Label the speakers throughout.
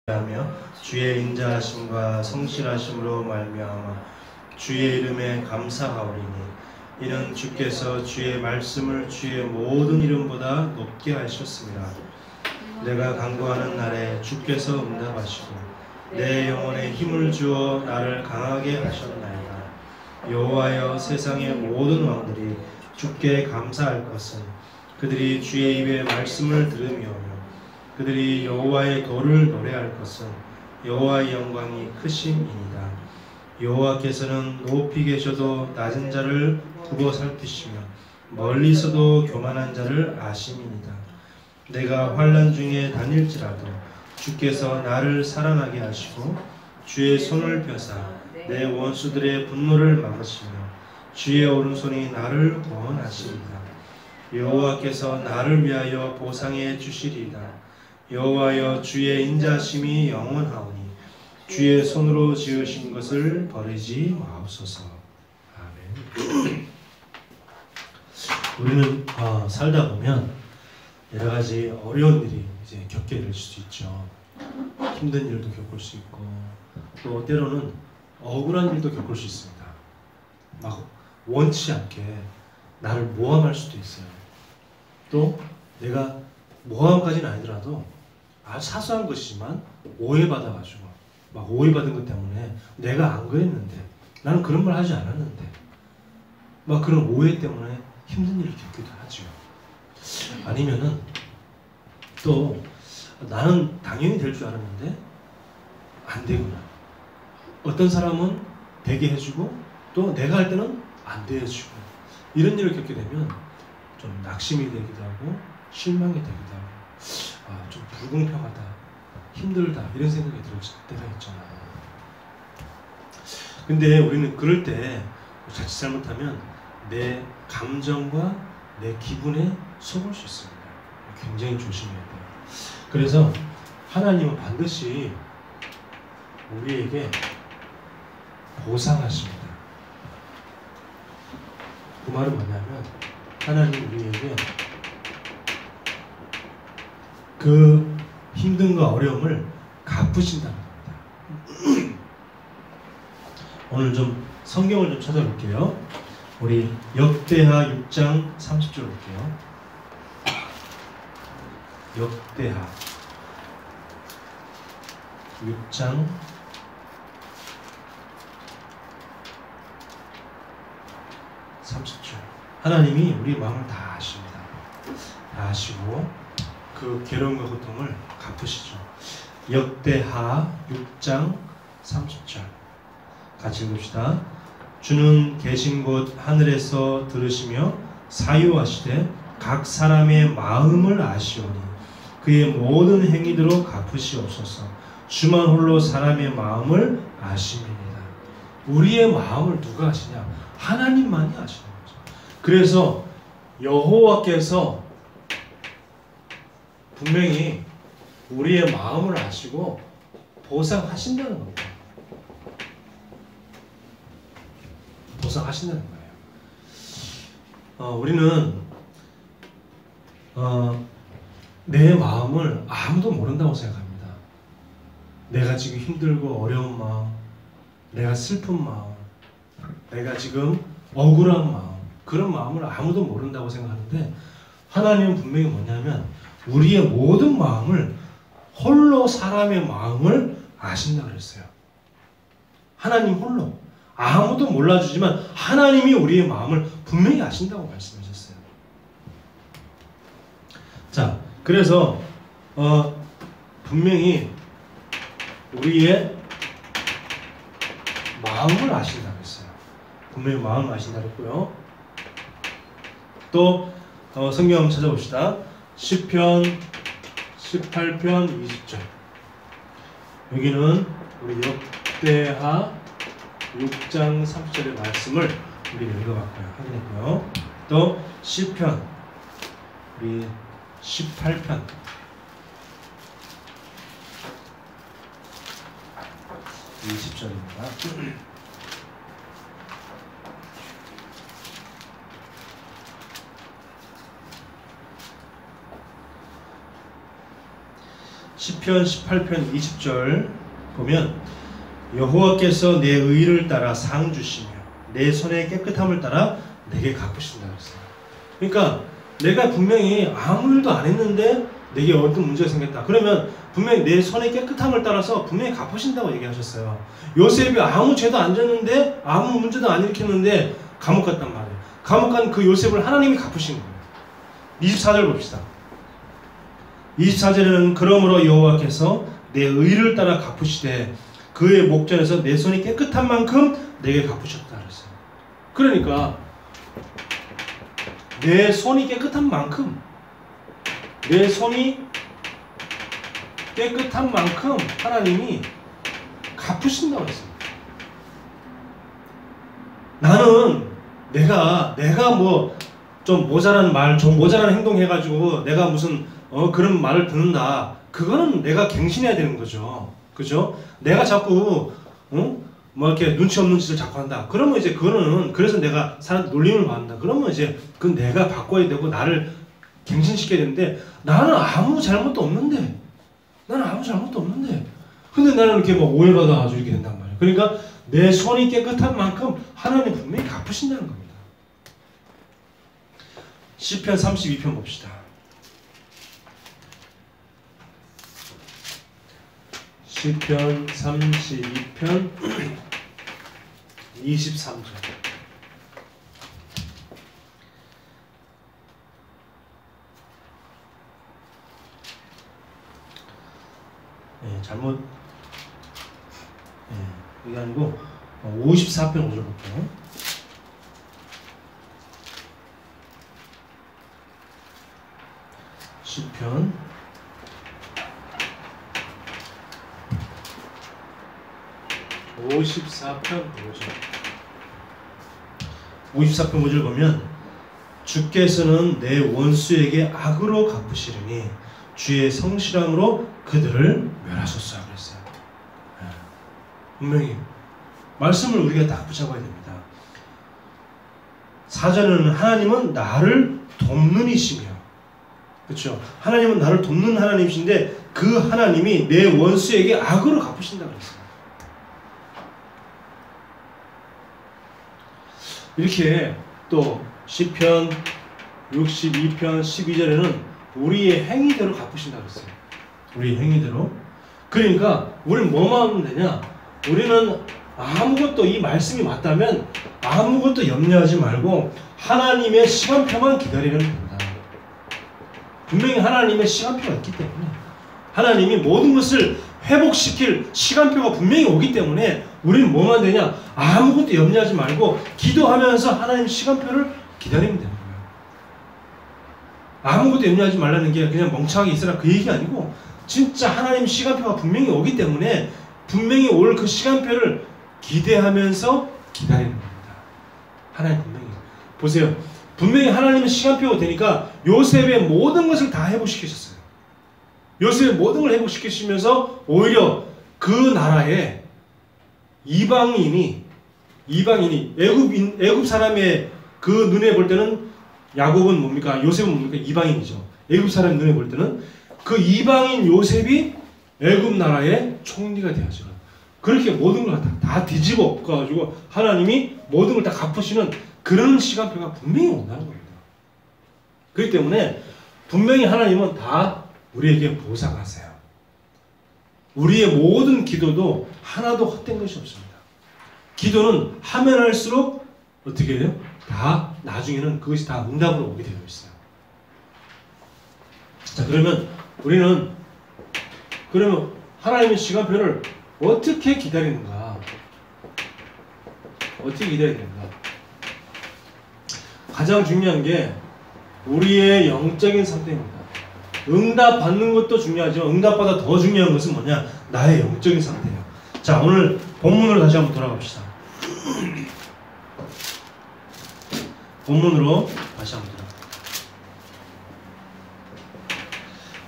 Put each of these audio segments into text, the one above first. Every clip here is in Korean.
Speaker 1: 하며 주의 인자하심과 성실하심으로 말미암아 주의 이름에 감사하오리니 이는 주께서 주의 말씀을 주의 모든 이름보다 높게 하셨습니다. 내가 간구하는 날에 주께서 응답하시고 내 영혼에 힘을 주어 나를 강하게 하셨나이다. 여호와여, 세상의 모든 왕들이 주께 감사할 것은 그들이 주의 입의 말씀을 들으며요. 그들이 여호와의 도를 노래할 것은 여호와의 영광이 크심이니이다. 여호와께서는 높이 계셔도 낮은 자를 두고 살피시며 멀리서도 교만한 자를 아심이니이다. 내가 환난 중에 다닐지라도 주께서 나를 살아나게 하시고 주의 손을 펴사 내 원수들의 분노를 막으시며 주의 오른손이 나를 구원하시리이다. 여호와께서 나를 위하여 보상해 주시리이다. 여호와여, 주의 인자심이 영원하오니 주의 손으로 지으신 것을 버리지 마옵소서. 아멘. 우리는 살다 보면 여러 가지 어려운 일이 이제 겪게 될 수도 있죠. 힘든 일도 겪을 수 있고 또 때로는 억울한 일도 겪을 수 있습니다. 막 원치 않게 나를 모함할 수도 있어요. 또 내가 모함까지는 아니더라도 아주 사소한 것이지만 오해받아가지고 막 오해받은 것 때문에 내가 안 그랬는데 나는 그런 말 하지 않았는데 막 그런 오해 때문에 힘든 일을 겪기도 하죠. 아니면은 또 나는 당연히 될 줄 알았는데 안 되구나. 어떤 사람은 되게 해주고 또 내가 할 때는 안 돼주고 이런 일을 겪게 되면 좀 낙심이 되기도 하고 실망이 되기도 하고 좀 불공평하다, 힘들다 이런 생각이 들 때가 있잖아요. 근데 우리는 그럴 때 자칫 잘못하면 내 감정과 내 기분에 속을 수 있습니다. 굉장히 조심해야 돼요. 그래서 하나님은 반드시 우리에게 보상하십니다. 그 말은 뭐냐면 하나님 우리에게 그 힘듦과 어려움을 갚으신다는 겁니다. 오늘 좀 성경을 좀 찾아볼게요. 우리 역대하 6장 30절 볼게요. 역대하 6장 30절. 하나님이 우리 마음을 다 아십니다. 다 아시고 그 괴로움과 고통을 갚으시죠. 역대하 6장 30절 같이 읽읍시다. 주는 계신 곳 하늘에서 들으시며 사유하시되 각 사람의 마음을 아시오니 그의 모든 행위대로 갚으시옵소서. 주만 홀로 사람의 마음을 아심이니이다. 우리의 마음을 누가 아시냐? 하나님만이 아시는 거죠. 그래서 여호와께서 분명히 우리의 마음을 아시고 보상하신다는 겁니다. 보상하신다는 거예요. 우리는 내 마음을 아무도 모른다고 생각합니다. 내가 지금 힘들고 어려운 마음, 내가 슬픈 마음, 내가 지금 억울한 마음, 그런 마음을 아무도 모른다고 생각하는데 하나님은 분명히 뭐냐면 우리의 모든 마음을 홀로 사람의 마음을 아신다고 그랬어요. 하나님 홀로. 아무도 몰라주지만 하나님이 우리의 마음을 분명히 아신다고 말씀하셨어요. 자, 그래서 분명히 우리의 마음을 아신다고 했어요. 분명히 마음을 아신다고 했고요. 또 성경 한번 찾아봅시다. 시편 18편 20절. 여기는 우리 역대하 6장 30절의 말씀을 우리가 읽어봤고요. 확인했고요. 또 시편 우리 18편 20절입니다. 시편 시편 18편 20절 보면 여호와께서 내 의를 따라 상 주시며 내 손의 깨끗함을 따라 내게 갚으신다 그랬어요. 그러니까 내가 분명히 아무 일도 안 했는데 내게 어떤 문제가 생겼다. 그러면 분명히 내 손의 깨끗함을 따라서 분명히 갚으신다고 얘기하셨어요. 요셉이 아무 죄도 안 졌는데 아무 문제도 안 일으켰는데 감옥 갔단 말이에요. 감옥 간 그 요셉을 하나님이 갚으신 거예요. 24절 봅시다. 24절에는 그러므로 여호와께서 내 의를 따라 갚으시되 그의 목전에서 내 손이 깨끗한 만큼 내게 갚으셨다 그랬어요. 그러니까 내 손이 깨끗한 만큼 하나님이 갚으신다고 했습니다. 나는 내가 뭐 좀 모자란 말, 좀 모자란 행동 해가지고 내가 무슨 그런 말을 듣는다. 그거는 내가 갱신해야 되는 거죠. 그죠? 내가 자꾸 뭐 이렇게 눈치 없는 짓을 자꾸 한다. 그러면 이제 그거는 그래서 내가 사람 놀림을 받는다. 그러면 이제 그건 내가 바꿔야 되고 나를 갱신시켜야 되는데 나는 아무 잘못도 없는데 근데 나는 이렇게 막 오해받아가지고 이렇게 된단 말이에요. 그러니까 내 손이 깨끗한 만큼 하나님 분명히 갚으신다는 겁니다. 시편 32편 봅시다. 시편 32편 23절. 잘못 이게 아니고 54편 5절 볼게요. 시편 54편 5절 보면 주께서는 내 원수에게 악으로 갚으시리니 주의 성실함으로 그들을 멸하소서 그랬어요. 분명히 말씀을 우리가 딱 붙잡아야 됩니다. 4절에는 하나님은 나를 돕는 이시며, 그렇죠? 하나님은 나를 돕는 하나님이신데 그 하나님이 내 원수에게 악으로 갚으신다 그랬어요. 이렇게 또 시편 62편 12절에는 우리의 행위대로 갚으신다 그랬어요. 우리의 행위대로. 그러니까 우리는 뭐만 하면 되냐? 우리는 아무것도 이 말씀이 맞다면 아무것도 염려하지 말고 하나님의 시간표만 기다리면 된다. 분명히 하나님의 시간표가 있기 때문에 하나님이 모든 것을 회복시킬 시간표가 분명히 오기 때문에 우리는 뭐만 되냐? 아무것도 염려하지 말고 기도하면서 하나님 시간표를 기다리면 되는 거예요. 아무것도 염려하지 말라는 게 그냥 멍청하게 있으라 그 얘기 아니고 진짜 하나님 시간표가 분명히 오기 때문에 분명히 올 그 시간표를 기대하면서 기다리는 겁니다. 하나님 분명히 보세요. 분명히 하나님의 시간표가 되니까 요셉의 모든 것을 다 회복시키셨어요. 요셉의 모든 걸 회복시키시면서 오히려 그 나라에 이방인이 애굽 사람의 그 눈에 볼 때는 야곱은 뭡니까? 요셉은 뭡니까? 이방인이죠. 애굽 사람 눈에 볼 때는 그 이방인 요셉이 애굽 나라의 총리가 되어져. 그렇게 모든 걸 다 뒤집어 엎어가지고 하나님이 모든 걸 다 갚으시는 그런 시간표가 분명히 온다는 겁니다. 그렇기 때문에 분명히 하나님은 다 우리에게 보상하세요. 우리의 모든 기도도 하나도 헛된 것이 없습니다. 기도는 하면 할수록 어떻게 해요? 다 나중에는 그것이 다 응답으로 오게 되어 있어요. 자, 그러면 우리는 하나님의 시간표를 어떻게 기다리는가? 어떻게 기다려야 되는가? 가장 중요한 게 우리의 영적인 상태입니다. 응답 받는 것도 중요하지만 응답보다 더 중요한 것은 뭐냐? 나의 영적인 상태예요. 자, 오늘 본문으로 다시 한번 돌아갑시다. 본문으로 다시 한번 돌아갑시다.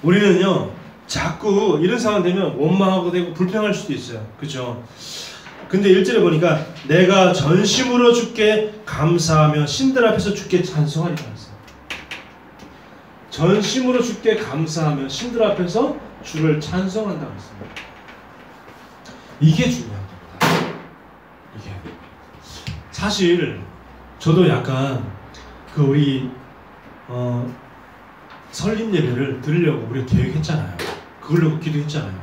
Speaker 1: 우리는요, 자꾸 이런 상황 되면 원망하고 되고 불평할 수도 있어요. 그죠? 근데 1절에 보니까 내가 전심으로 주께 감사하며 신들 앞에서 주께 찬송하리라 했어요. 전심으로 주께 감사하며 신들 앞에서 주를 찬송한다고 했습니다. 이게 중요한 겁니다. 이게 사실 저도 약간 그 우리 설립 예배를 드리려고 우리가 계획했잖아요. 그걸로 기도했잖아요.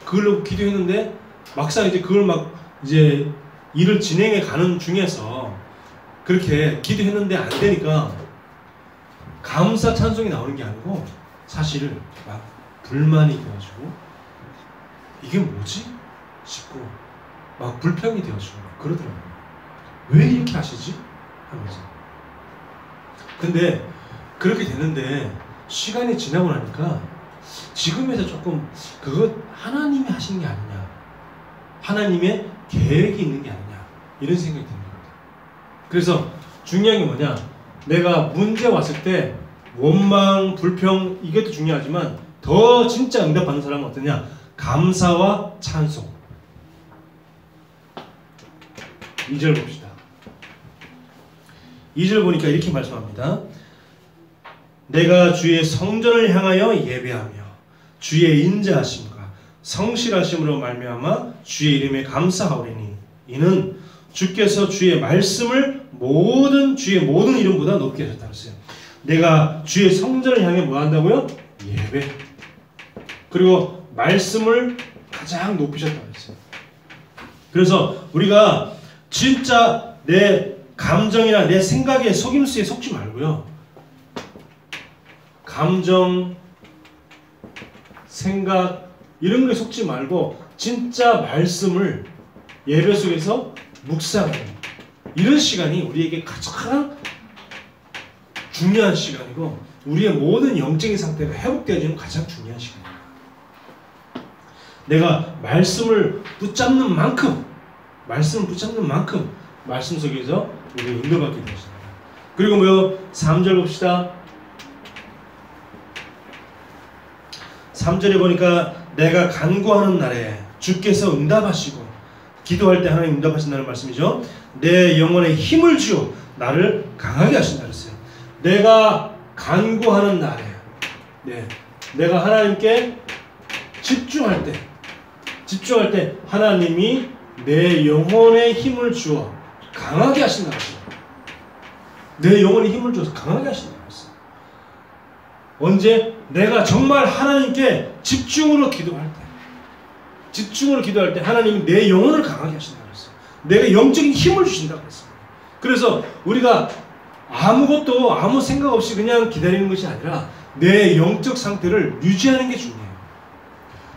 Speaker 1: 그걸로 기도했는데 막상 이제 그걸 막 이제 일을 진행해 가는 중에서 그렇게 기도했는데 안 되니까 감사 찬송이 나오는 게 아니고 사실 막 불만이 되어지고 이게 뭐지? 싶고 막 불평이 되어지고 막 그러더라고요. 왜 이렇게 하시지? 하면서. 근데 그렇게 되는데 시간이 지나고 나니까 지금에서 조금 그것 하나님이 하신 게 아니냐, 하나님의 계획이 있는 게 아니냐 이런 생각이 듭니다. 그래서 중요한 게 뭐냐, 내가 문제 왔을 때 원망, 불평 이것도 중요하지만 더 진짜 응답받는 사람은 어떠냐, 감사와 찬송. 2절 봅시다. 2절 보니까 이렇게 말씀합니다. 내가 주의 성전을 향하여 예배하며 주의 인자하심과 성실하심으로 말미암아 주의 이름에 감사하오리니 이는 주께서 주의 말씀을 주의 모든 이름보다 높게 하셨다고 했어요. 내가 주의 성전을 향해 뭐 한다고요? 예배. 그리고 말씀을 가장 높이셨다고 했어요. 그래서 우리가 진짜 내 감정이나 내 생각의 속임수에 속지 말고요. 감정, 생각 이런 거에 속지 말고 진짜 말씀을 예배 속에서 묵상하는 이런 시간이 우리에게 가장 중요한 시간이고 우리의 모든 영적인 상태가 회복되어지는 가장 중요한 시간입니다. 내가 말씀을 붙잡는 만큼 말씀 속에서 우리가 인도받게 되십니다. 그리고 뭐요? 3절 봅시다. 3절에 보니까 내가 간구하는 날에 주께서 응답하시고, 기도할 때 하나님 응답하신다는 말씀이죠. 내 영혼에 힘을 주어 나를 강하게 하신다 그랬어요. 내가 간구하는 날에, 내가 하나님께 집중할 때 하나님이 내 영혼에 힘을 주어 강하게 하신다 그랬어요. 내 영혼에 힘을 주어서 강하게 하신다 그랬어요. 언제? 내가 정말 하나님께 집중으로 기도할 때 하나님이 내 영혼을 강하게 하신다 그랬어요. 내가 영적인 힘을 주신다 그랬어요. 그래서 우리가 아무것도 아무 생각 없이 그냥 기다리는 것이 아니라 내 영적 상태를 유지하는 게 중요해요.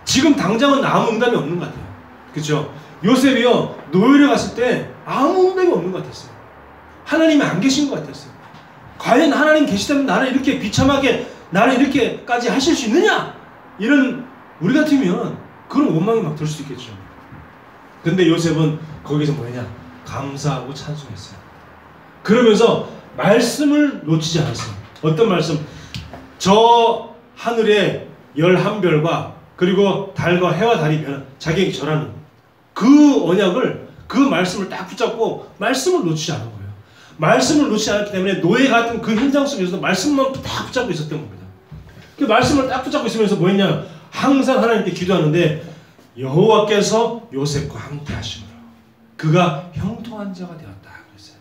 Speaker 1: 지금 당장은 아무 응답이 없는 것 같아요. 그렇죠? 요셉이요, 노예를 갔을 때 아무 응답이 없는 것 같았어요. 하나님이 안 계신 것 같았어요. 과연 하나님 계시다면 나를 이렇게 비참하게, 나를 이렇게까지 하실 수 있느냐? 이런, 우리 같으면 그런 원망이 막 들 수도 있겠죠. 근데 요셉은 거기서 뭐냐? 감사하고 찬송했어요. 그러면서 말씀을 놓치지 않았어요. 어떤 말씀? 저 하늘의 11별과 그리고 달과 해와 달이 자기에게 절하는 그 언약을, 그 말씀을 딱 붙잡고 말씀을 놓치지 않은 거예요. 말씀을 놓치지 않았기 때문에 노예 같은 그 현장 속에서도 말씀만 딱 붙잡고 있었던 겁니다. 그 말씀을 딱 붙잡고 있으면서 뭐 했냐? 항상 하나님께 기도하는데 여호와께서 요셉과 함께 하시므로 그가 형통한 자가 되었다 그랬어요.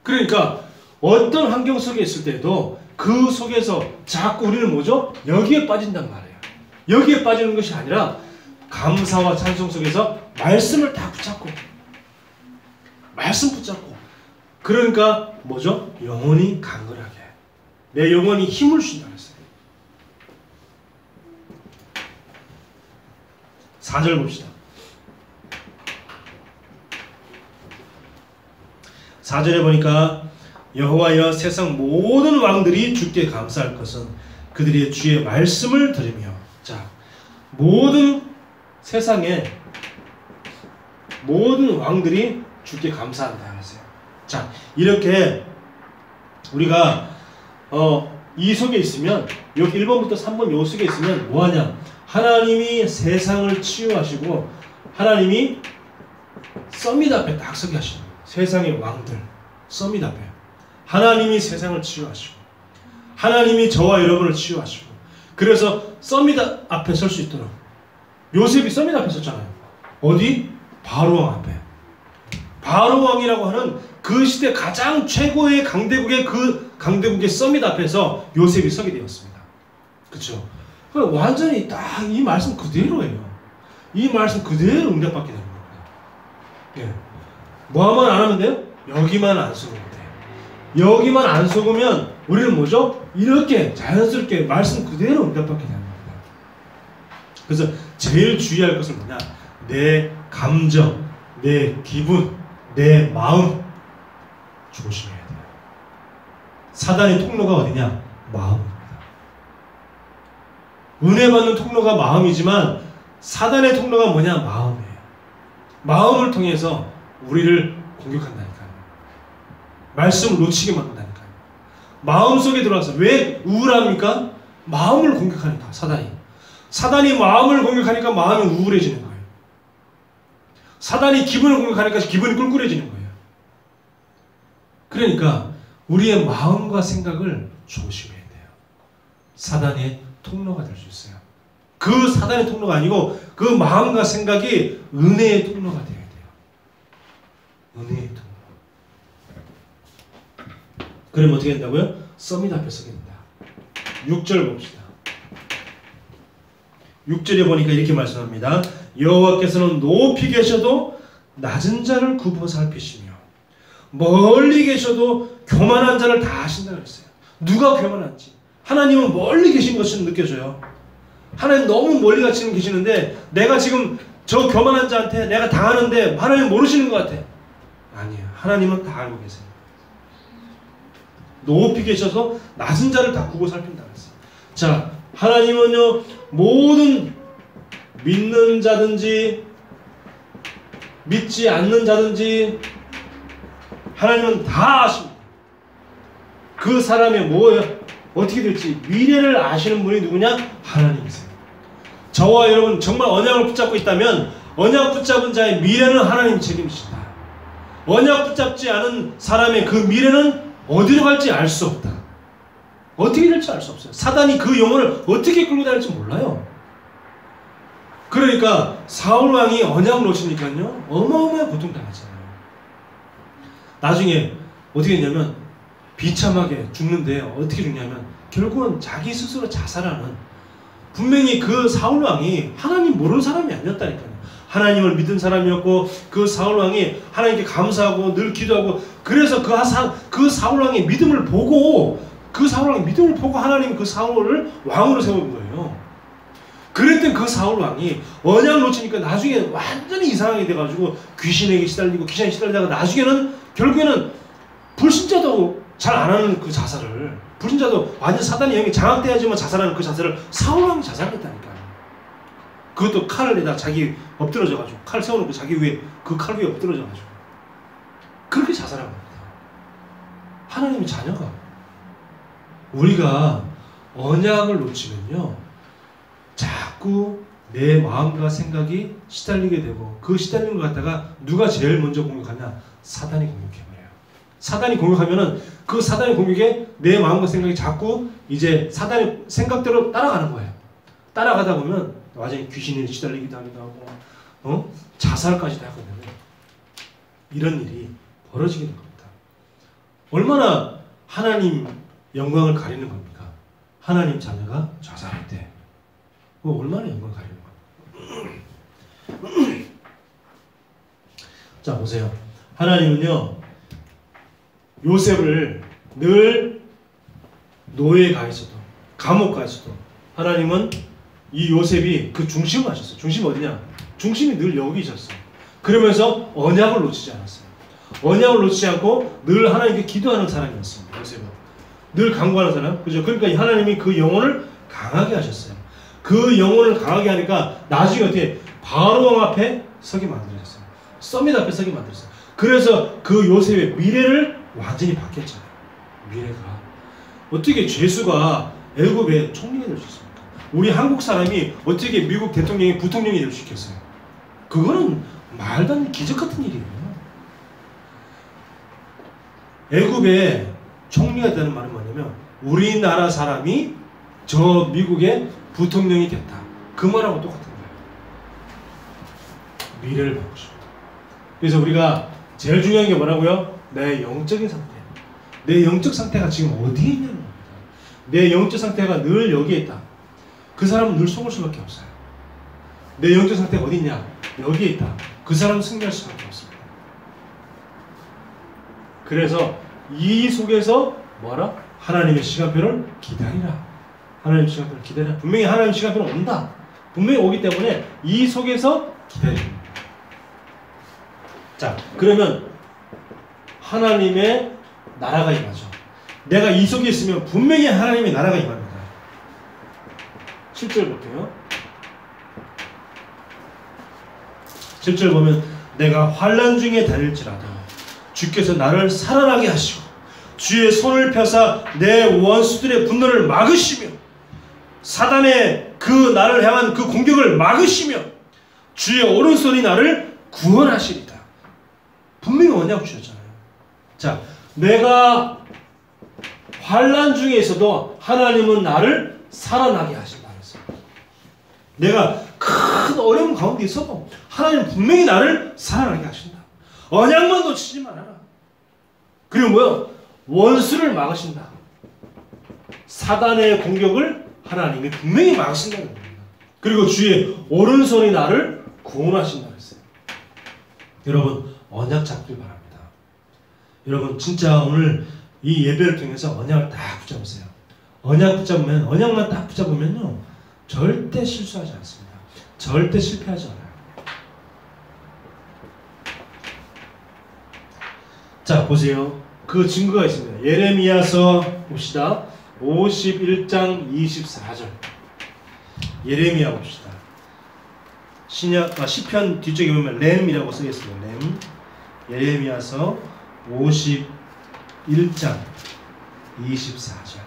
Speaker 1: 그러니까 어떤 환경 속에 있을 때도 그 속에서 자꾸 우리는 뭐죠? 여기에 빠진단 말이에요. 여기에 빠지는 것이 아니라 감사와 찬송 속에서 말씀을 다 붙잡고, 말씀 붙잡고, 그러니까 뭐죠? 영혼이 강건하게, 내 영혼이 힘을 준다 그랬어요. 4절 봅시다. 4절에 보니까 여호와여 세상 모든 왕들이 주께 감사할 것은 그들이 주의 말씀을 들으며. 자, 모든 세상의 모든 왕들이 주께 감사한다 그랬어요. 자, 이렇게 우리가 이 속에 있으면, 여기 1번부터 3번 요 속에 있으면 뭐하냐? 하나님이 세상을 치유하시고 하나님이 서밋 앞에 딱 서게 하시는 거예요. 세상의 왕들 서밋 앞에 하나님이 세상을 치유하시고 하나님이 저와 여러분을 치유하시고, 그래서 서밋 앞에 설 수 있도록. 요셉이 서밋 앞에 섰잖아요. 어디? 바로왕 앞에. 바로왕이라고 하는 그 시대 가장 최고의 강대국의 그 강대국의 서밋 앞에서 요셉이 서게 되었습니다. 그렇죠? 완전히 딱 이 말씀 그대로예요. 이 말씀 그대로 응답받게 되는 겁니다. 예. 뭐만 안 하면 돼요? 여기만 안 속으면 돼요. 여기만 안 속으면 우리는 뭐죠? 이렇게 자연스럽게 말씀 그대로 응답받게 되는 겁니다. 그래서 제일 주의할 것은 뭐냐? 내 감정, 내 기분, 내 마음 조심해야 돼요. 사단의 통로가 어디냐? 마음입니다. 은혜 받는 통로가 마음이지만 사단의 통로가 뭐냐? 마음이에요. 마음을 통해서 우리를 공격한다니까요. 말씀을 놓치게 만든다니까요. 마음속에 들어와서 왜 우울합니까? 마음을 공격하니까 사단이 마음을 공격하니까 마음이 우울해지는 거예요. 사단이 기분을 공격하니까 기분이 꿀꿀해지는 거예요. 그러니까 우리의 마음과 생각을 조심해야 돼요. 사단의 통로가 될 수 있어요. 그 사단의 통로가 아니고 그 마음과 생각이 은혜의 통로가 되어야 돼요. 은혜의 통로. 그러면 어떻게 된다고요? 서밋 앞에 서게 된다. 6절 봅시다. 6절에 보니까 이렇게 말씀합니다. 여호와께서는 높이 계셔도 낮은 자를 굽어 살피시며 멀리 계셔도 교만한 자를 다 하신다고 했어요. 누가 교만한지 하나님은 멀리 계신 것처럼 느껴져요. 하나님 너무 멀리 계시는데 내가 지금 저 교만한 자한테 내가 당하는데 하나님 모르시는 것 같아. 아니에요. 하나님은 다 알고 계세요. 높이 계셔서 낮은 자를 다 굽어 살핀다고 했어요. 자, 하나님은요 모든 믿는 자든지 믿지 않는 자든지 하나님은 다 아십니다. 그 사람의 뭐예요? 어떻게 될지 미래를 아시는 분이 누구냐? 하나님이세요. 저와 여러분 정말 언약을 붙잡고 있다면 언약 붙잡은 자의 미래는 하나님이 책임지신다. 언약 붙잡지 않은 사람의 그 미래는 어디로 갈지 알 수 없다. 어떻게 될지 알 수 없어요. 사단이 그 영혼을 어떻게 끌고 다닐지 몰라요. 그러니까 사울 왕이 언약을 놓치니까요 어마어마한 고통당하잖아요. 나중에 어떻게 했냐면 비참하게 죽는데 어떻게 죽냐면 결국은 자기 스스로 자살하는. 분명히 그 사울 왕이 하나님 모르는 사람이 아니었다니까요. 하나님을 믿은 사람이었고 그 사울 왕이 하나님께 감사하고 늘 기도하고 그래서 그 사울 왕의 믿음을 보고 하나님이 그 사울을 왕으로 세운 거예요. 그랬던 그 사울 왕이 언약을 놓치니까 나중에 완전히 이상하게 돼가지고 귀신에게 시달리고 귀신에 시달리다가 나중에는 결국에는 불신자도 잘 안 하는 그 자살을 불신자도 완전 사단의 영이 장악돼야지만 자살하는 그 자살을 사울 왕이 자살했다니까요. 그것도 칼을 내다 자기 엎드러져가지고 칼 세워놓고 자기 위에 그 칼 위에 엎드러져가지고 그렇게 자살한 겁니다. 하나님의 자녀가 우리가 언약을 놓치면요 자꾸 내 마음과 생각이 시달리게 되고 그 시달리는 것 갖다가 누가 제일 먼저 공격하냐? 사단이 공격해버려요. 사단이 공격하면은 그 사단의 공격에 내 마음과 생각이 자꾸 이제 사단의 생각대로 따라가는 거예요. 따라가다 보면 완전히 귀신에 시달리기도 하고 자살까지도 하거든요. 이런 일이 벌어지게 된 겁니다. 얼마나 하나님 영광을 가리는 겁니까? 하나님 자녀가 자살할 때 얼마나 영광을 가리는 겁니까? 자 보세요. 하나님은요 요셉을 늘 노예에 가 있어도 감옥 가 있어도 하나님은 이 요셉이 그 중심을 하셨어요. 중심이 어디냐? 중심이 늘 여기 있었어요. 그러면서 언약을 놓치지 않았어요. 언약을 놓치지 않고 늘 하나님께 기도하는 사람이었습니다. 요셉은 늘 간구하는 사람. 그죠? 그러니까 하나님이 그 영혼을 강하게 하셨어요. 그 영혼을 강하게 하니까 나중에 어떻게 바로왕 앞에 서게 만들어졌어요. 서밋 앞에 서게 만들었어요. 그래서 그 요셉의 미래를 완전히 바뀌었잖아요. 미래가 어떻게 죄수가 애굽의 총리가 될 수 있습니까? 우리 한국 사람이 어떻게 미국 대통령이 부통령이 될 수 있겠어요? 그거는 말도 안 되는 기적 같은 일이에요. 애굽의 총리가 되는 말은 뭐냐면 우리나라 사람이 저 미국의 부통령이 됐다. 그 말하고 똑같은 거예요. 미래를 바꾸십니다. 그래서 우리가 제일 중요한 게 뭐라고요? 내 영적인 상태. 내 영적 상태가 지금 어디에 있냐는 겁니다. 내 영적 상태가 늘 여기에 있다. 그 사람은 늘 속을 수밖에 없어요. 내 영적 상태가 어디 있냐? 여기에 있다. 그 사람은 승리할 수밖에 없습니다. 그래서 이 속에서 뭐라? 하나님의 시간표를 기다리라. 하나님의 시간표를 기다리라. 분명히 하나님의 시간표는 온다. 분명히 오기 때문에 이 속에서 기다립니다. 자, 그러면 하나님의 나라가 임하죠. 내가 이 속에 있으면 분명히 하나님의 나라가 임합니다. 7절 볼게요. 7절 보면 내가 환난 중에 다닐지라도 주께서 나를 살아나게 하시고 주의 손을 펴사 내 원수들의 분노를 막으시며 사단의 그 나를 향한 그 공격을 막으시며 주의 오른손이 나를 구원하시리다. 분명히 언약 주셨잖아요. 자, 내가 환난 중에 있어도 하나님은 나를 살아나게 하신다 그랬어요. 내가 큰 어려움 가운데 있어도 하나님은 분명히 나를 살아나게 하신다. 언약만 놓치지 말아라. 그리고 뭐요? 원수를 막으신다. 사단의 공격을 하나님이 분명히 막으신다는 겁니다. 그리고 주의 오른손이 나를 구원하신다 그랬어요. 여러분 언약 잡길 바랍니다. 여러분 진짜 오늘 이 예배를 통해서 언약을 딱 붙잡으세요. 언약 붙잡으면 언약만 딱 붙잡으면요 절대 실수하지 않습니다. 절대 실패하지 않아요. 자 보세요. 그 증거가 있습니다. 예레미야서 봅시다. 51장 24절. 예레미야 봅시다. 시편 뒤쪽에 보면 램이라고 쓰겠습니다. 램. 예레미야서 51장 24절.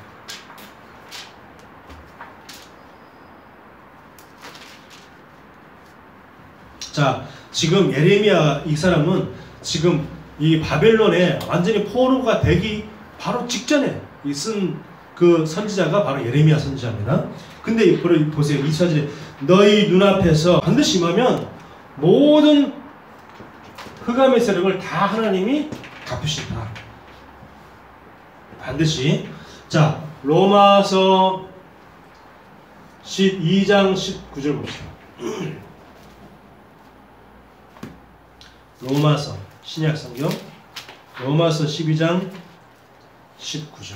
Speaker 1: 자, 지금 예레미야 이 사람은 지금 이 바벨론에 완전히 포로가 되기 바로 직전에 쓴 그 선지자가 바로 예레미야 선지자입니다. 근데 보세요. 24절에 너희 눈앞에서 반드시 임하면 모든 흑암의 세력을 다 하나님이 갚으신다. 반드시. 자, 로마서 12장 19절 봅시다. 로마서 신약 성경 로마서 12장 19절.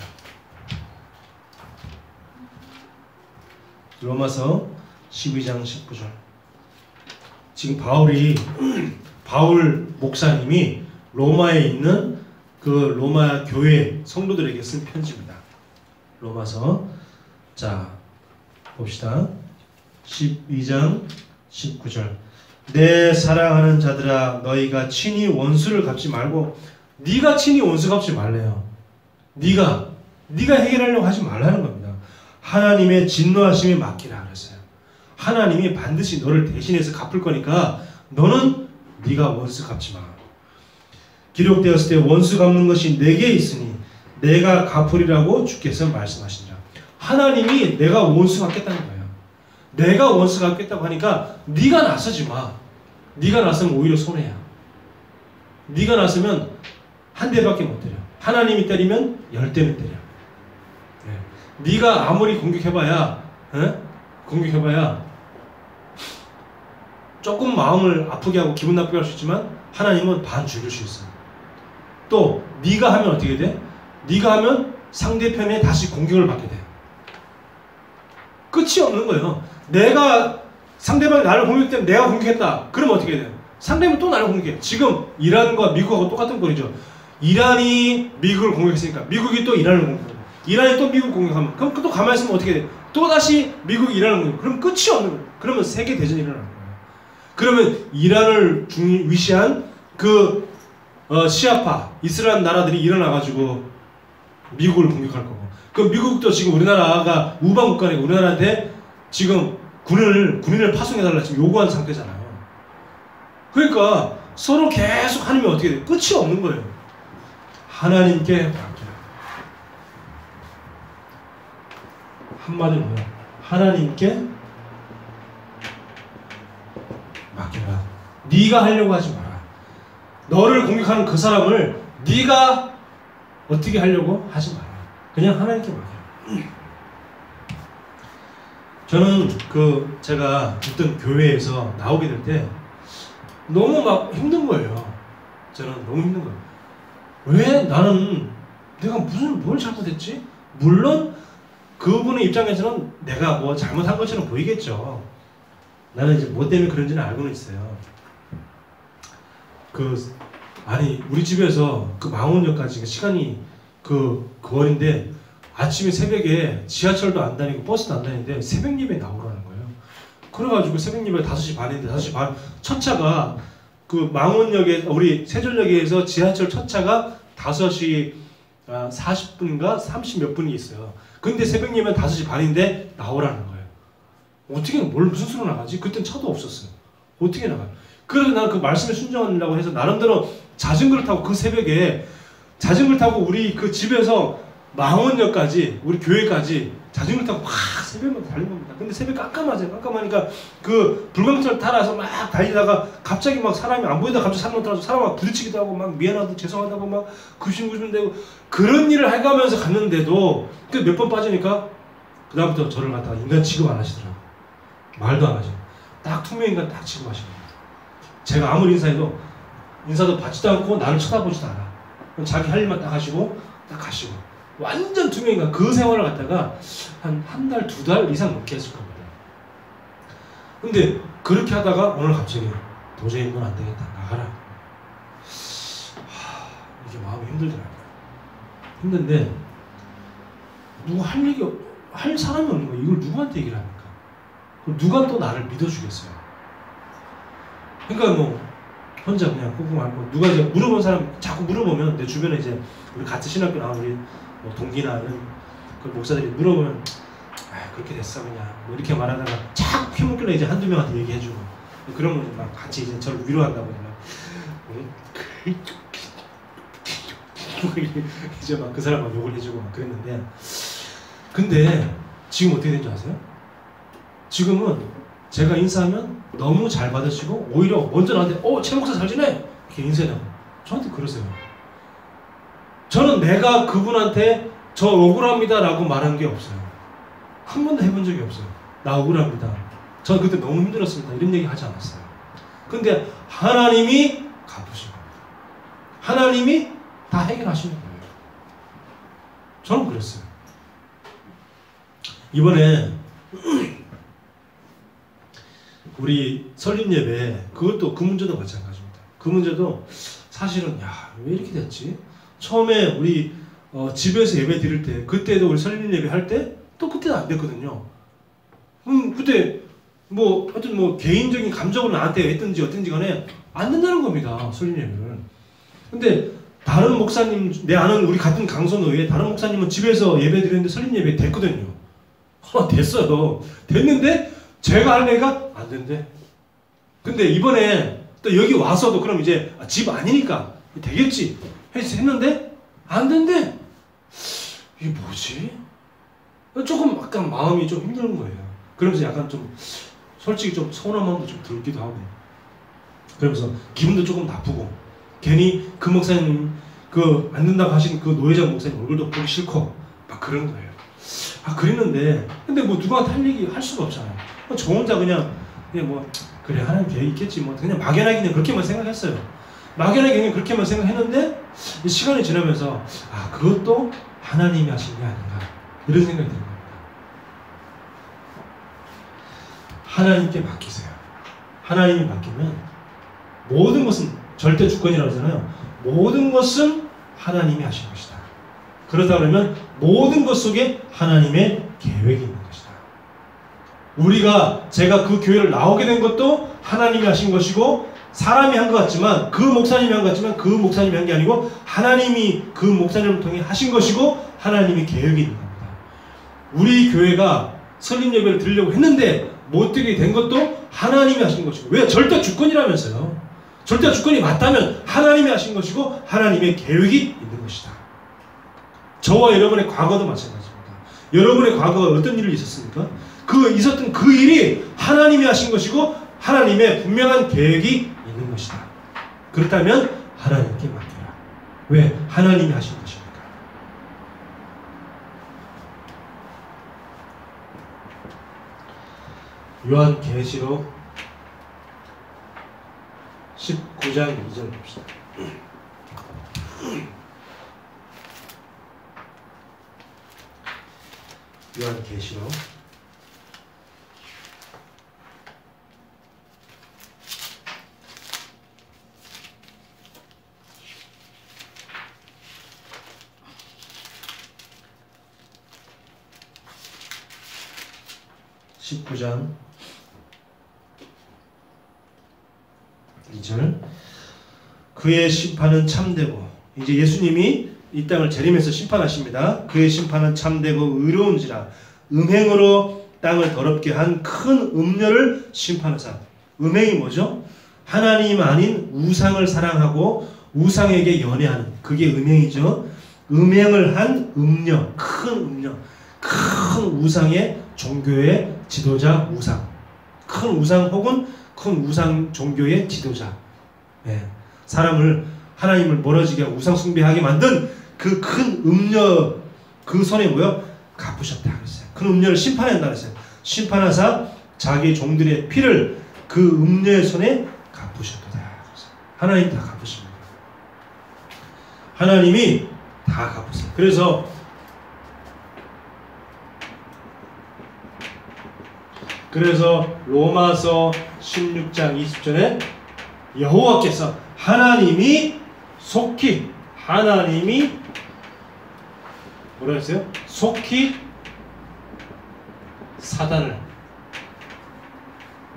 Speaker 1: 로마서 12장 19절. 지금 바울 목사님이 로마에 있는 그 로마 교회 성도들에게 쓴 편지입니다. 로마서. 자, 봅시다. 12장 19절. 내 사랑하는 자들아 너희가 친히 원수를 갚지 말고. 네가 친히 원수 갚지 말래요. 네가 해결하려고 하지 말라는 겁니다. 하나님의 진노하심에 맡기라 그랬어요. 하나님이 반드시 너를 대신해서 갚을 거니까 너는 네가 원수 갚지 마. 기록되었을 때 원수 갚는 것이 내게 있으니 내가 갚으리라고 주께서 말씀하시니라. 하나님이 내가 원수 갚겠다는 거예요. 내가 원수 갚겠다고 하니까 네가 나서지 마. 네가 나서면 오히려 손해야. 네가 나서면 한 대밖에 못 때려. 하나님이 때리면 10대는 때려. 네가 아무리 공격해봐야 조금 마음을 아프게 하고 기분 나쁘게 할 수 있지만 하나님은 반 죽일 수 있어요. 또 네가 하면 어떻게 돼? 네가 하면 상대편에 다시 공격을 받게 돼. 끝이 없는 거예요. 내가 상대방이 나를 공격했을 때 내가 공격했다. 그러면 어떻게 돼? 상대방이 또 나를 공격해. 지금 이란과 미국하고 똑같은 꼴이죠. 이란이 미국을 공격했으니까 미국이 또 이란을 공격하고 이란이 또 미국 공격하면 그럼 또 가만히 있으면 어떻게 돼? 또다시 미국이 이란을 공격. 그럼 끝이 없는 거예요. 그러면 세계 대전이 일어나는 거예요. 그러면 이란을 위시한 그 시아파 이슬람 나라들이 일어나가지고 미국을 공격할 거고. 그럼 미국도 지금 우리나라가 우방 국가니까 우리나라한테 지금 군인을 파송해달라 지금 요구한 상태잖아요. 그러니까 서로 계속 하면 어떻게 돼요? 끝이 없는 거예요. 하나님께 맡겨라. 한마디로 뭐야? 하나님께 맡겨라. 네가 하려고 하지 마라. 너를 공격하는 그 사람을 네가 어떻게 하려고 하지 마라. 그냥 하나님께 맡겨라. 저는 제가 어떤 교회에서 나오게 될 때 너무 막 힘든 거예요. 저는 너무 힘든 거예요. 왜 나는 내가 뭘 잘못했지? 물론 그분의 입장에서는 내가 뭐 잘못한 것처럼 보이겠죠. 나는 이제 뭐 때문에 그런지는 알고는 있어요. 아니 우리 집에서 망원역까지 시간이 그 거리인데 아침에 새벽에 지하철도 안 다니고 버스도 안 다니는데 새벽 예배 나오라는 거예요. 그래가지고 새벽 예배 5시 반인데 5시 반 첫 차가 망원역에 우리 세종역에서 지하철 첫 차가 5시 40분인가 30 몇 분이 있어요. 근데 새벽 예배는 5시 반인데 나오라는 거예요. 어떻게 무슨 수로 나가지? 그땐 차도 없었어요. 어떻게 나가요? 그래서 나는 그 말씀에 순종하려고 해서 나름대로 자전거를 타고 그 새벽에 자전거를 타고 우리 그 집에서 망원역까지 우리 교회까지 자전거를 타고 막 새벽에 달린 겁니다. 근데 새벽 깜깜하니까 그 불광철 타라서 막 달리다가 갑자기 막 사람이 안 보이다가 갑자기 사람 나타나서 사람 막 부딪히기도 하고 막 미안하다고 죄송하다고 막 구심구심대고 그런 일을 해가면서 갔는데도 몇 번 빠지니까 그 다음부터 저를 갖다가 인간 취급 안 하시더라고요. 말도 안 하죠. 딱 투명인간 딱 취급하시는 겁니다. 제가 아무리 인사도 받지도 않고 나를 쳐다보지도 않아. 자기 할 일만 딱 하시고 딱 가시고 완전 투명인간 그 생활을 갖다가 한 달, 2달 이상 넘게 했을 겁니다. 근데 그렇게 하다가 오늘 갑자기 도저히 이건 안 되겠다. 나가라. 이게 마음이 힘들더라고요. 힘든데 누구 할 사람이 없는 거예요. 이걸 누구한테 얘기를 합니까? 그럼 누가 또 나를 믿어주겠어요? 그러니까 뭐 혼자 그냥 꽁꽁 앓고 누가 이제 물어본 사람 자꾸 물어보면 내 주변에 이제 우리 같이 신학교 나온 우리 뭐 동기나 이런 그 목사들이 물어보면 그렇게 됐어 그냥 뭐 이렇게 말하다가 자꾸 힘먹길래 이제 한두 명한테 얘기해주고 그러면 막 같이 이제 저를 위로한다고 이제 막 그 사람 막 욕을 해주고 막 그랬는데 근데 지금 어떻게 된 줄 아세요? 지금은 제가 인사하면 너무 잘 받으시고 오히려 먼저 나한테 최 목사 잘 지내? 이렇게 인사해요. 저한테 그러세요. 저는 내가 그분한테 저 억울합니다 라고 말한 게 없어요. 한 번도 해본 적이 없어요. 나 억울합니다. 저는 그때 너무 힘들었습니다. 이런 얘기 하지 않았어요. 근데 하나님이 갚으신 겁니다. 하나님이 다 해결하시는 거예요. 저는 그랬어요. 이번에 우리 설립 예배 그것도 그 문제도 마찬가지입니다. 그 문제도 사실은 왜 이렇게 됐지? 처음에 우리 집에서 예배 드릴 때 그때도 우리 설립 예배 할 때 또 그때도 안 됐거든요. 그때 하여튼 개인적인 감정으로 나한테 했든지 어떤지 간에 안 된다는 겁니다. 설립 예배를. 근데 다른 목사님 내 아는 우리 같은 강선교회 다른 목사님은 집에서 예배 드리는데 설립 예배 됐거든요. 됐어요. 됐는데 제가 할 얘기가 안 된대. 근데 이번에 또 여기 와서도 그럼 이제 집 아니니까 되겠지 했는데 안 된대. 이게 뭐지? 조금 약간 마음이 좀 힘든 거예요. 그러면서 약간 좀 솔직히 좀 서운한 마음도 좀 들기도 하고 그러면서 기분도 조금 나쁘고 괜히 그 목사님 안 된다고 하신 그 노회장 목사님 얼굴도 보기 싫고 막 그런 거예요. 그랬는데 근데 누구한테 할 얘기 할 수가 없잖아요. 저 혼자 그냥 그래 하나님 계획 있겠지 그냥 막연하게 그냥 그렇게만 생각했어요. 막연하게 그냥 그렇게만 생각했는데 시간이 지나면서 그것도 하나님이 하신 게 아닌가 이런 생각이 드는 겁니다. 하나님께 맡기세요. 하나님이 맡기면 모든 것은 절대 주권이라고 하잖아요. 모든 것은 하나님이 하신 것이다. 그렇다 그러면 모든 것 속에 하나님의 계획이 있는 것이다. 제가 그 교회를 나오게 된 것도 하나님이 하신 것이고 사람이 한 것 같지만 그 목사님이 한 것 같지만 그 목사님이 한 게 아니고 하나님이 그 목사님을 통해 하신 것이고 하나님의 계획이 있는 겁니다. 우리 교회가 설립 예배를 드리려고 했는데 못 드리게 된 것도 하나님이 하신 것이고 왜? 절대 주권이라면서요. 절대 주권이 맞다면 하나님이 하신 것이고 하나님의 계획이 있는 것이다. 저와 여러분의 과거도 마찬가지입니다. 여러분의 과거가 어떤 일이 있었습니까? 있었던 그 일이 하나님이 하신 것이고 하나님의 분명한 계획이 있는 것이다. 그렇다면 하나님께 맡겨라. 왜? 하나님이 하신 것이니까. 요한계시록 19장 2절 봅시다. 요한계시록 19장 2절 그의 심판은 참되고 이제 예수님이 이 땅을 재림해서 심판하십니다. 그의 심판은 참되고 의로운지라 음행으로 땅을 더럽게 한 큰 음녀를 심판하사. 음행이 뭐죠? 하나님 아닌 우상을 사랑하고 우상에게 연애하는 그게 음행이죠. 음행을 한 음녀, 큰 음녀, 큰 우상의 종교의 지도자 우상, 큰 우상 혹은 큰 우상 종교의 지도자. 네. 사람을 하나님을 멀어지게 하고 우상 숭배하게 만든 그 큰 음녀 그 손에 뭐요? 갚으셨다 그랬어요. 큰 음녀를 심판한다 그랬어요. 심판하사 자기 종들의 피를 그 음녀의 손에 갚으셨다 그랬어요. 하나님 다 갚으십니다. 하나님이 다 갚으세요. 그래서 로마서 16장 20절에 여호와께서 하나님이 뭐라 했어요? 속히 사단을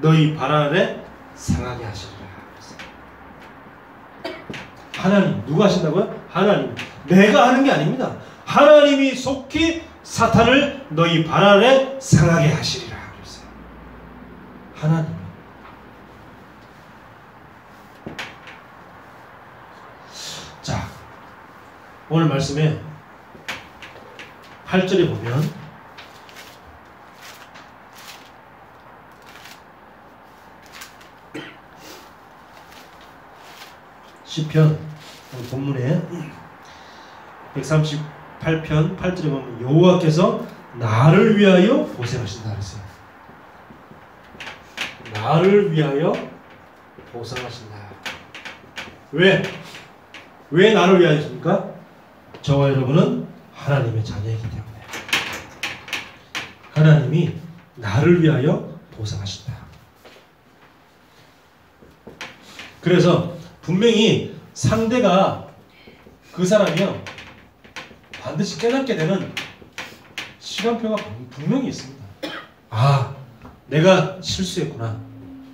Speaker 1: 너희 발 아래 상하게 하시리라. 하나님 누가 하신다고요? 하나님. 내가 하는 게 아닙니다. 하나님이 속히 사탄을 너희 발 아래 상하게 하시리라. 그랬어요. 하나님. 자, 오늘 말씀에 8절에 보면 시편 본문에 138편 8절에 보면 여호와께서 나를 위하여 보생하신다 그랬어요. 나를 위하여 보생하신다. 왜 나를 위하여 하십니까? 저와 여러분은 하나님의 자녀이기 때문에 하나님이 나를 위하여 보상하신다. 그래서 분명히 상대가 그 사람이요 반드시 깨닫게 되는 시간표가 분명히 있습니다. 아, 내가 실수했구나.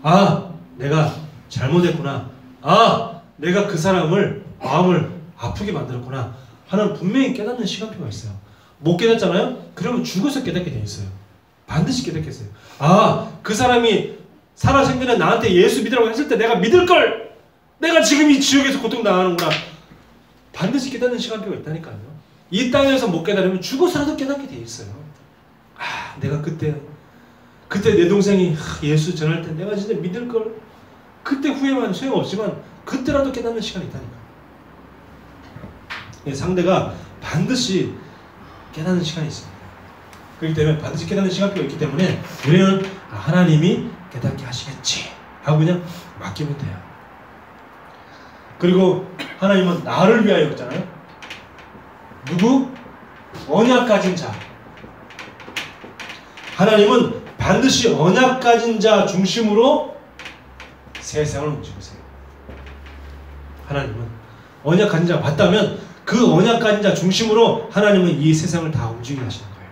Speaker 1: 아, 내가 잘못했구나. 아, 내가 그 사람을 마음을 아프게 만들었구나 하는 분명히 깨닫는 시간표가 있어요. 못 깨닫잖아요? 그러면 죽어서 깨닫게 돼 있어요. 반드시 깨닫겠어요. 아, 그 사람이 살아생전에 나한테 예수 믿으라고 했을 때 내가 믿을걸! 내가 지금 이 지옥에서 고통당하는구나. 반드시 깨닫는 시간표가 있다니까요. 이 땅에서 못 깨달으면 죽어서라도 깨닫게 돼 있어요. 아, 내가 그때 내 동생이 예수 전할 때 내가 진짜 믿을걸. 그때 후회만 소용없지만 그때라도 깨닫는 시간이 있다니까. 상대가 반드시 깨닫는 시간이 있습니다. 그렇기 때문에 반드시 깨닫는 시간표가 있기 때문에 우리는 하나님이 깨닫게 하시겠지 하고 그냥 맡기면 돼요. 그리고 하나님은 나를 위하여 했잖아요. 누구? 언약 가진 자. 하나님은 반드시 언약 가진 자 중심으로 세상을 움직이세요. 하나님은 언약 가진 자 맞다면 그 언약 가진 자 중심으로 하나님은 이 세상을 다 움직이게 하시는 거예요.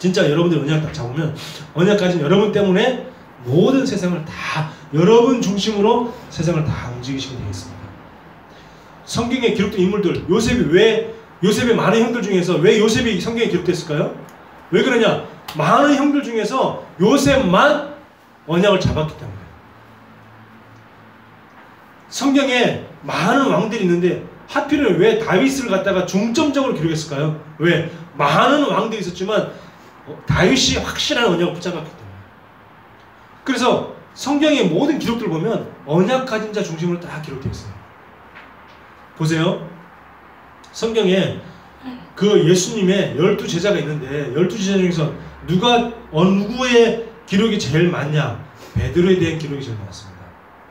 Speaker 1: 진짜 여러분들 언약 딱 잡으면 언약 가진 여러분 때문에 모든 세상을 다 여러분 중심으로 세상을 다 움직이시게 되겠습니다. 성경에 기록된 인물들, 요셉의 많은 형들 중에서 왜 요셉이 성경에 기록됐을까요? 왜 그러냐? 많은 형들 중에서 요셉만 언약을 잡았기 때문에. 성경에 많은 왕들이 있는데 하필은 왜 다윗을 갖다가 중점적으로 기록했을까요? 왜? 많은 왕들이 있었지만 다윗이 확실한 언약을 붙잡았기 때문에. 그래서 성경의 모든 기록들 보면 언약 가진 자 중심으로 다 기록되어 있어요. 보세요. 성경에 그 예수님의 12제자가 있는데 12제자 중에서 누구의 기록이 제일 많냐? 베드로에 대한 기록이 제일 많습니다.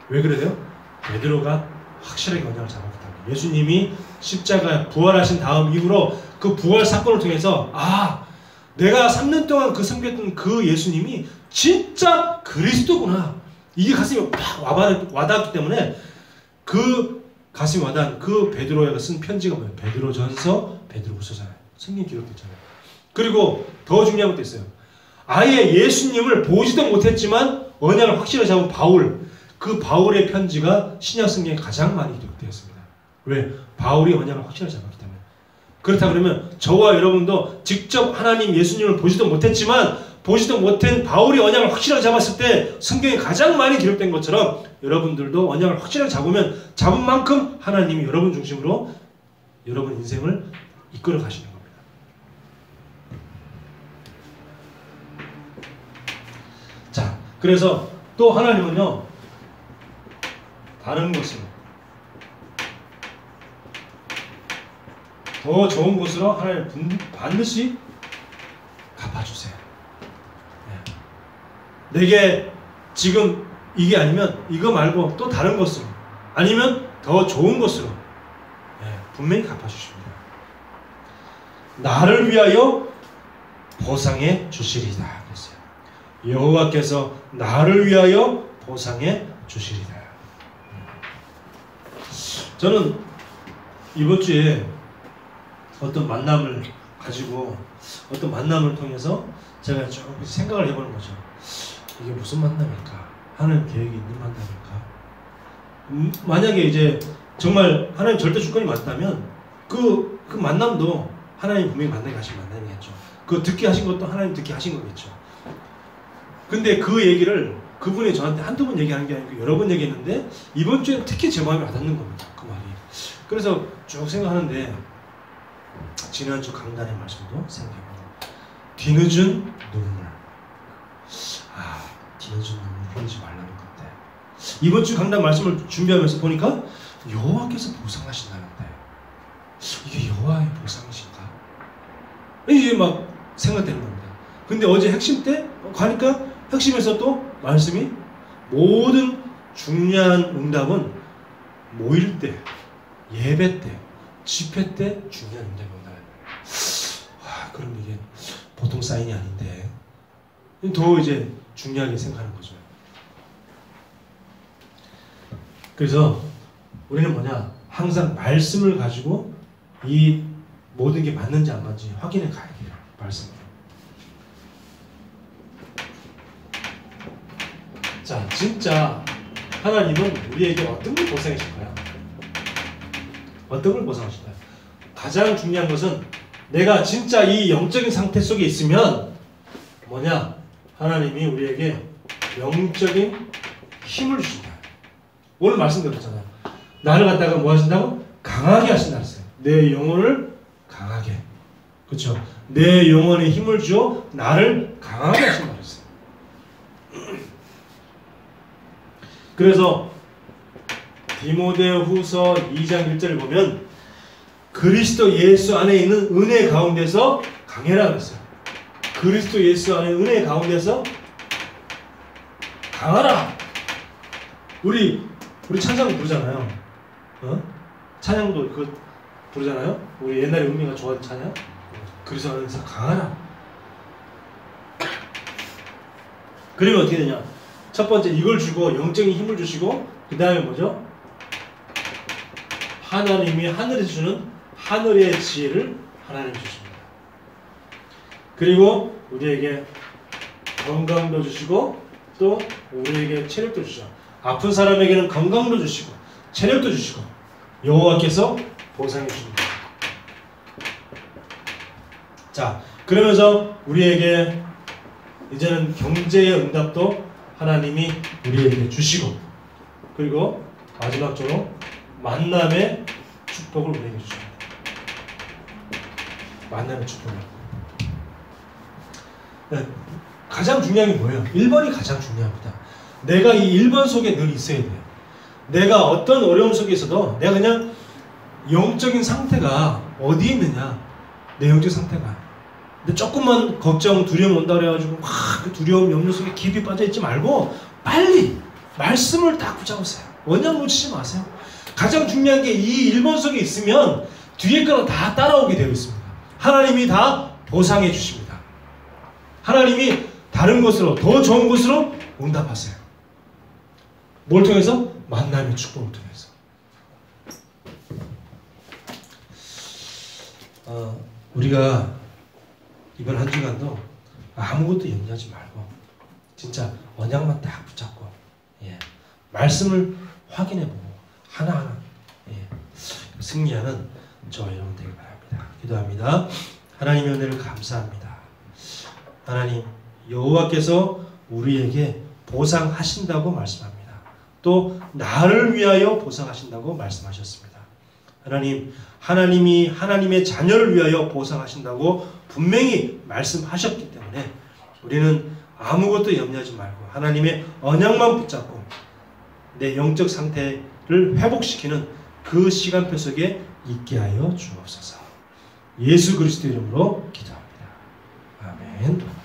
Speaker 1: 왜 그래요? 베드로가 확실하게 언약을 잡았기 때문에. 예수님이 십자가에 부활하신 다음 이후로 그 부활 사건을 통해서 내가 3년 동안 섬겼던 그 예수님이 진짜 그리스도구나. 이게 가슴에 팍 와닿았기 때문에 그 가슴이 와닿은 그 베드로가 쓴 편지가 뭐예요? 베드로전서, 베드로후서잖아요. 성경 기록됐잖아요. 그리고 더 중요한 것도 있어요. 아예 예수님을 보지도 못했지만 언약을 확실하게 잡은 바울, 그 바울의 편지가 신약 성경에 가장 많이 기록되었습니다. 왜? 바울이 언약을 확실하게 잡았기 때문에. 그렇다 그러면 저와 여러분도 직접 하나님 예수님을 보지도 못했지만 보지도 못한 바울이 언약을 확실하게 잡았을 때 성경에 가장 많이 기록된 것처럼 여러분들도 언약을 확실하게 잡으면 잡은 만큼 하나님이 여러분 중심으로 여러분 인생을 이끌어 가시는 겁니다. 자, 그래서 또 하나님은요, 다른 것으로 더 좋은 곳으로 하나님 반드시 갚아주세요. 네. 내게 지금 이게 아니면 이거 말고 또 다른 것으로 아니면 더 좋은 것으로 분명히 갚아주십니다. 나를 위하여 보상해 주시리다 그랬어요. 여호와께서 나를 위하여 보상해 주시리다. 저는 이번 주에 어떤 만남을 가지고 어떤 만남을 통해서 제가 조금 생각을 해보는 거죠. 이게 무슨 만남일까? 하나님 계획이 있는 만남일까? 만약에 이제 정말 하나님 절대 주권이 맞다면 그 만남도 하나님 분명히 만나게 하신 만남이겠죠. 그 듣게 하신 것도 하나님 듣게 하신 거겠죠. 근데 그 얘기를 그분이 저한테 한두 번 얘기하는 게 아니고 여러 번 얘기했는데 이번 주에 특히 제 마음에 와닿는 겁니다. 그 말이. 그래서 쭉 생각하는데 지난주 강단의 말씀도 생각해보고 뒤늦은 눈물. 뒤늦은 눈물 흘리지 말라는 건데 이번 주 강단 말씀을 준비하면서 보니까 여호와께서 보상하신다는데 이게 여호와의 보상이신가? 이게 막 생각되는 겁니다. 근데 어제 핵심 때 가니까 핵심에서 또 말씀이 모든 중요한 응답은 모일 때, 예배 때, 집회 때 중요한 응답이 온다. 그럼 이게 보통 사인이 아닌데 더 이제 중요하게 생각하는 거죠. 그래서 우리는 뭐냐? 항상 말씀을 가지고 이 모든 게 맞는지 안 맞는지 확인해 가야 돼요. 말씀으로. 자, 진짜 하나님은 우리에게 어떤 걸 보상하실까요? 어떤 걸 보상하실까요? 가장 중요한 것은 내가 진짜 이 영적인 상태 속에 있으면 뭐냐? 하나님이 우리에게 영적인 힘을 주신다. 오늘 말씀드렸잖아요. 나를 갖다가 뭐 하신다고? 강하게 하신다 했어요. 내 영혼을 강하게. 그렇죠? 내 영혼에 힘을 주어 나를 강하게 하신다 했어요. 그래서 디모데후서 2장 1절을 보면 그리스도 예수 안에 있는 은혜 가운데서 강해라 그랬어요. 그리스도 예수 안에 은혜 가운데서 강하라. 우리 찬양 부르잖아요. 찬양도 부르잖아요. 우리 옛날에 은미가 좋아하는 찬양. 그리스도 안에서 강하라. 그러면 어떻게 되냐? 첫 번째 이걸 주고 영적인 힘을 주시고 그 다음에 뭐죠? 하나님이 하늘에서 주는 하늘의 지혜를 하나님 주십니다. 그리고 우리에게 건강도 주시고 또 우리에게 체력도 주시죠. 아픈 사람에게는 건강도 주시고 체력도 주시고 여호와께서 보상해 주십니다. 자, 그러면서 우리에게 이제는 경제의 응답도 하나님이 우리에게 주시고 그리고 마지막적으로 만남의 축복을 우리에게 주십니다. 만남의 축복을. 네. 가장 중요한 게 뭐예요? 1번이 가장 중요합니다. 내가 이 1번 속에 늘 있어야 돼요. 내가 어떤 어려움 속에서도 내가 그냥 영적인 상태가 어디에 있느냐, 내 영적 상태가. 근데 조금만 걱정, 두려움 온다 그래가지고 그 두려움, 염려 속에 깊이 빠져있지 말고 빨리 말씀을 딱 붙잡으세요. 원냥 놓치지 마세요. 가장 중요한 게 이 1번 속에 있으면 뒤에 거는 다 따라오게 되어 있습니다. 하나님이 다 보상해 주십니다. 하나님이 다른 것으로, 더 좋은 것으로 응답하세요. 뭘 통해서? 만남의 축복을 통해서. 우리가 이번 한 주간도 아무것도 염려하지 말고 진짜 언약만 딱 붙잡고 말씀을 확인해보고 하나하나 승리하는 저와 여러분 되길 바랍니다. 기도합니다. 하나님의 은혜를 감사합니다. 하나님, 여호와께서 우리에게 보상하신다고 말씀합니다. 또 나를 위하여 보상하신다고 말씀하셨습니다. 하나님, 하나님이 하나님의 자녀를 위하여 보상하신다고 분명히 말씀하셨기 때문에 우리는 아무것도 염려하지 말고 하나님의 언약만 붙잡고 내 영적 상태를 회복시키는 그 시간표 속에 있게 하여 주옵소서. 예수 그리스도 이름으로 기도합니다. 아멘.